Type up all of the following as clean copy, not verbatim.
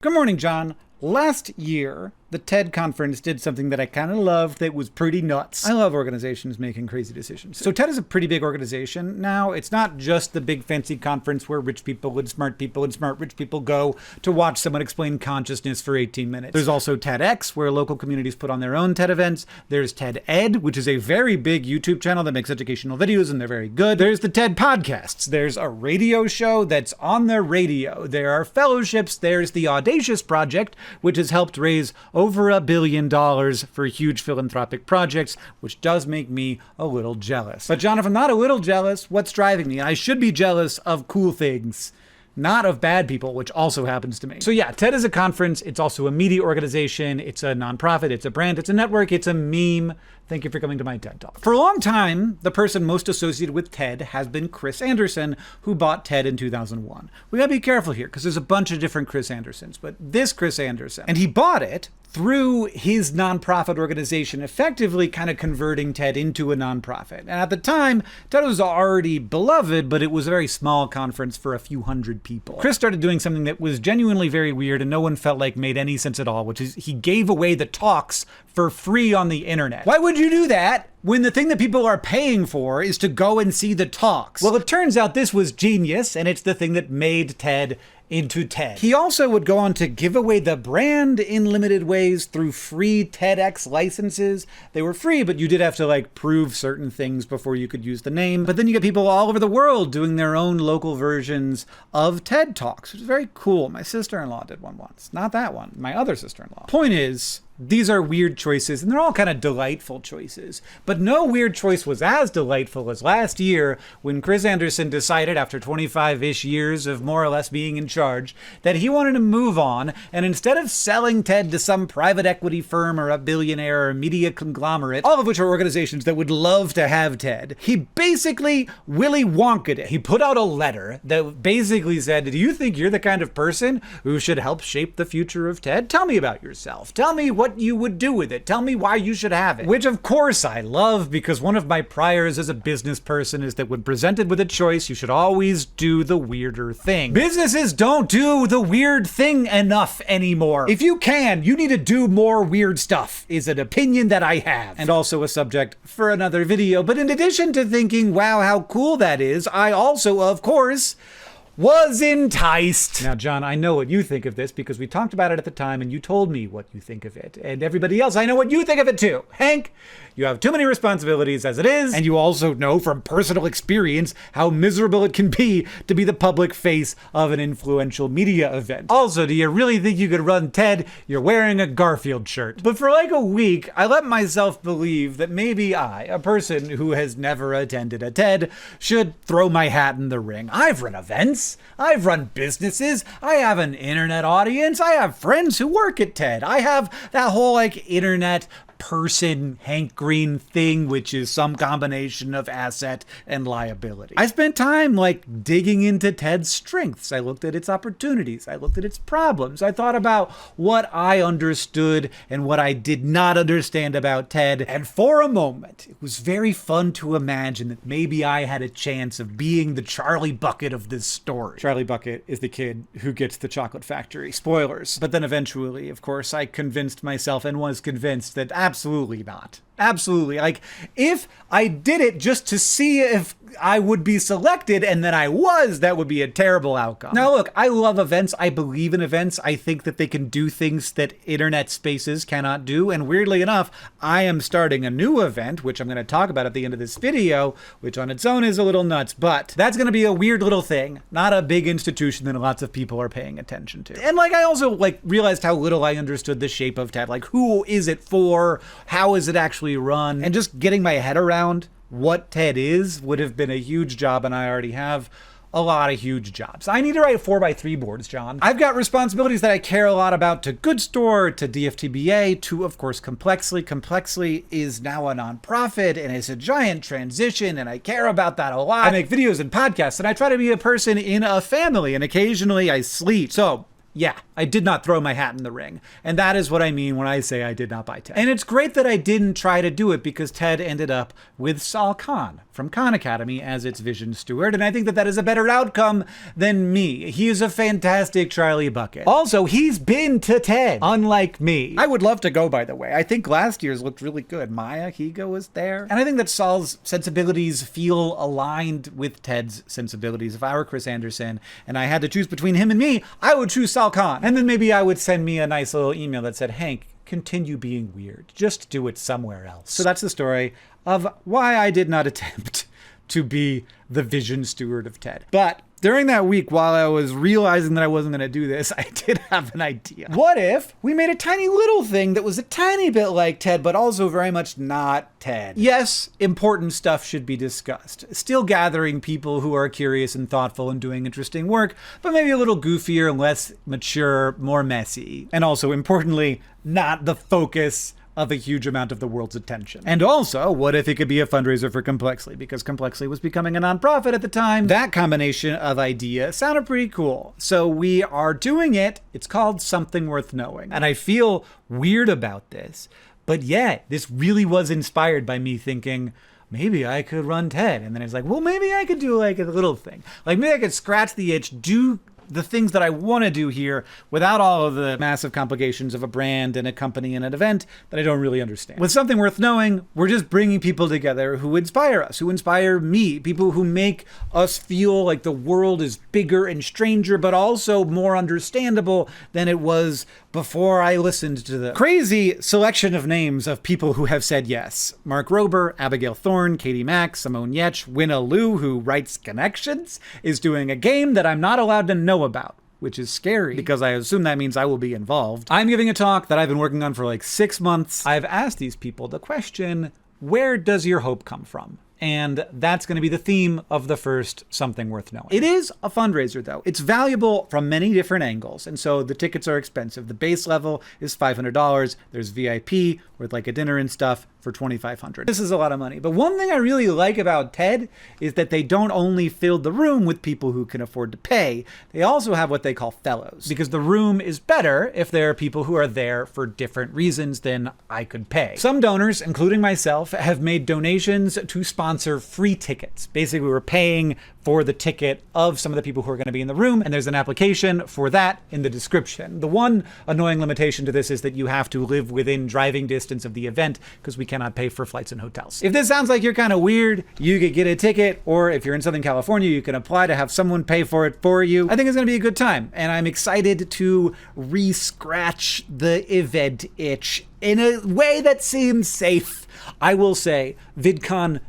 Good morning, John. Last year, the TED conference did something that I kind of loved that was pretty nuts. I love organizations making crazy decisions. So TED is a pretty big organization now. It's not just the big fancy conference where rich people and smart rich people go to watch someone explain consciousness for 18 minutes. There's also TEDx, where local communities put on their own TED events. There's TED Ed, which is a very big YouTube channel that makes educational videos, and they're very good. There's the TED podcasts. There's a radio show that's on the radio. There are fellowships. There's the Audacious Project, which has helped raise over $1 billion for huge philanthropic projects, which does make me a little jealous. But John, if I'm not a little jealous, what's driving me? I should be jealous of cool things, not of bad people, which also happens to me. So yeah, TED is a conference. It's also a media organization. It's a nonprofit. It's a brand. It's a network. It's a meme. Thank you for coming to my TED Talk. For a long time, the person most associated with TED has been Chris Anderson, who bought TED in 2001. We gotta be careful here, because there's a bunch of different Chris Andersons, but this Chris Anderson, and he bought it through his nonprofit organization, effectively kind of converting TED into a nonprofit. And at the time, TED was already beloved, but it was a very small conference for a few hundred people. Chris started doing something that was genuinely very weird and no one felt like made any sense at all, which is he gave away the talks for free on the internet. Why would you do that when the thing that people are paying for is to go and see the talks? Well, it turns out this was genius, and it's the thing that made TED into TED. He also would go on to give away the brand in limited ways through free TEDx licenses. They were free, but you did have to prove certain things before you could use the name. But then you get people all over the world doing their own local versions of TED Talks, which is very cool. My sister-in-law did one once. Not that one, my other sister-in-law. Point is, these are weird choices, and they're all kind of delightful choices. But no weird choice was as delightful as last year when Chris Anderson decided, after 25-ish years of more or less being in charge, that he wanted to move on, and instead of selling TED to some private equity firm or a billionaire or media conglomerate, all of which are organizations that would love to have TED, he basically Willy Wonka'd it. He put out a letter that basically said, do you think you're the kind of person who should help shape the future of TED? Tell me about yourself. Tell me what you would do with it. Tell me why you should have it. Which of course I love, because one of my priors as a business person is that when presented with a choice, you should always do the weirder thing. Businesses don't do the weird thing enough anymore. If you can, you need to do more weird stuff, is an opinion that I have. And also a subject for another video. But in addition to thinking, wow, how cool that is, I also, of course, was enticed. Now, John, I know what you think of this because we talked about it at the time and you told me what you think of it. And everybody else, I know what you think of it too. Hank, you have too many responsibilities as it is. And you also know from personal experience how miserable it can be to be the public face of an influential media event. Also, do you really think you could run TED? You're wearing a Garfield shirt. But for a week, I let myself believe that maybe I, a person who has never attended a TED, should throw my hat in the ring. I've run events. I've run businesses. I have an internet audience. I have friends who work at TED. I have that whole internet person Hank Green thing, which is some combination of asset and liability. I spent time digging into TED's strengths. I looked at its opportunities. I looked at its problems. I thought about what I understood and what I did not understand about TED. And for a moment, it was very fun to imagine that maybe I had a chance of being the Charlie Bucket of this story. Charlie Bucket is the kid who gets the chocolate factory. Spoilers. But then eventually, of course, I convinced myself and was convinced that absolutely not. Absolutely. If I did it just to see if I would be selected and then I was, that would be a terrible outcome. Now look, I love events. I believe in events. I think that they can do things that internet spaces cannot do. And weirdly enough, I am starting a new event, which I'm going to talk about at the end of this video, which on its own is a little nuts, but that's going to be a weird little thing, not a big institution that lots of people are paying attention to. And I also realized how little I understood the shape of TED. Who is it for? How is it actually run? And just getting my head around what TED is would have been a huge job, and I already have a lot of huge jobs. I need to write 4x3 boards, John. I've got responsibilities that I care a lot about to Good Store, to DFTBA, to, of course, Complexly. Complexly is now a nonprofit, and it's a giant transition, and I care about that a lot. I make videos and podcasts, and I try to be a person in a family, and occasionally I sleep. So Yeah, I did not throw my hat in the ring. And that is what I mean when I say I did not buy TED. And it's great that I didn't try to do it because TED ended up with Sal Khan from Khan Academy as its vision steward. And I think that that is a better outcome than me. He is a fantastic Charlie Bucket. Also, he's been to TED, unlike me. I would love to go, by the way. I think last year's looked really good. Maya Higa was there. And I think that Sal's sensibilities feel aligned with TED's sensibilities. If I were Chris Anderson and I had to choose between him and me, I would choose Sal Khan. And then maybe I would send me a nice little email that said, Hank, continue being weird. Just do it somewhere else. So that's the story of why I did not attempt to be the vision steward of TED. But during that week, while I was realizing that I wasn't going to do this, I did have an idea. What if we made a tiny little thing that was a tiny bit like TED, but also very much not TED? Yes, important stuff should be discussed. Still gathering people who are curious and thoughtful and doing interesting work, but maybe a little goofier, less mature, more messy. And also, importantly, not the focus of a huge amount of the world's attention. And also, what if it could be a fundraiser for Complexly? Because Complexly was becoming a nonprofit at the time. That combination of idea sounded pretty cool. So we are doing it. It's called Something Worth Knowing. And I feel weird about this, but yeah, this really was inspired by me thinking, maybe I could run TED. And then it's like, well, maybe I could do like a little thing. Like maybe I could scratch the itch, do the things that I want to do here without all of the massive complications of a brand and a company and an event that I don't really understand. With Something Worth Knowing, we're just bringing people together who inspire us, who inspire me, people who make us feel like the world is bigger and stranger, but also more understandable than it was before I listened to the crazy selection of names of people who have said yes. Mark Rober, Abigail Thorne, Katie Mack, Simone Yetch, Winna Liu, who writes Connections, is doing a game that I'm not allowed to know about, which is scary because I assume that means I will be involved. I'm giving a talk that I've been working on for like 6 months. I've asked these people the question, where does your hope come from? And that's going to be the theme of the first Something Worth Knowing. It is a fundraiser, though. It's valuable from many different angles. And so the tickets are expensive. The base level is $500. There's VIP with like a dinner and stuff for $2,500. This is a lot of money. But one thing I really like about TED is that they don't only fill the room with people who can afford to pay. They also have what they call fellows, because the room is better if there are people who are there for different reasons than I could pay. Some donors, including myself, have made donations to sponsor free tickets. Basically, we're paying for the ticket of some of the people who are going to be in the room, and there's an application for that in the description. The one annoying limitation to this is that you have to live within driving distance of the event because we cannot pay for flights and hotels. If this sounds like you're kind of weird, you could get a ticket, or if you're in Southern California, you can apply to have someone pay for it for you. I think it's going to be a good time, and I'm excited to re-scratch the event itch in a way that seems safe. I will say, VidCon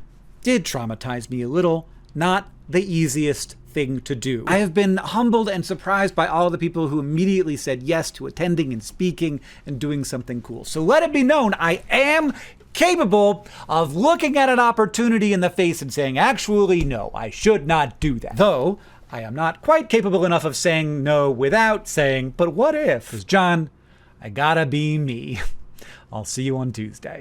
did traumatize me a little. Not the easiest thing to do. I have been humbled and surprised by all the people who immediately said yes to attending and speaking and doing something cool. So let it be known, I am capable of looking at an opportunity in the face and saying, actually, no, I should not do that. Though, I am not quite capable enough of saying no without saying, but what if? Because John, I gotta be me. I'll see you on Tuesday.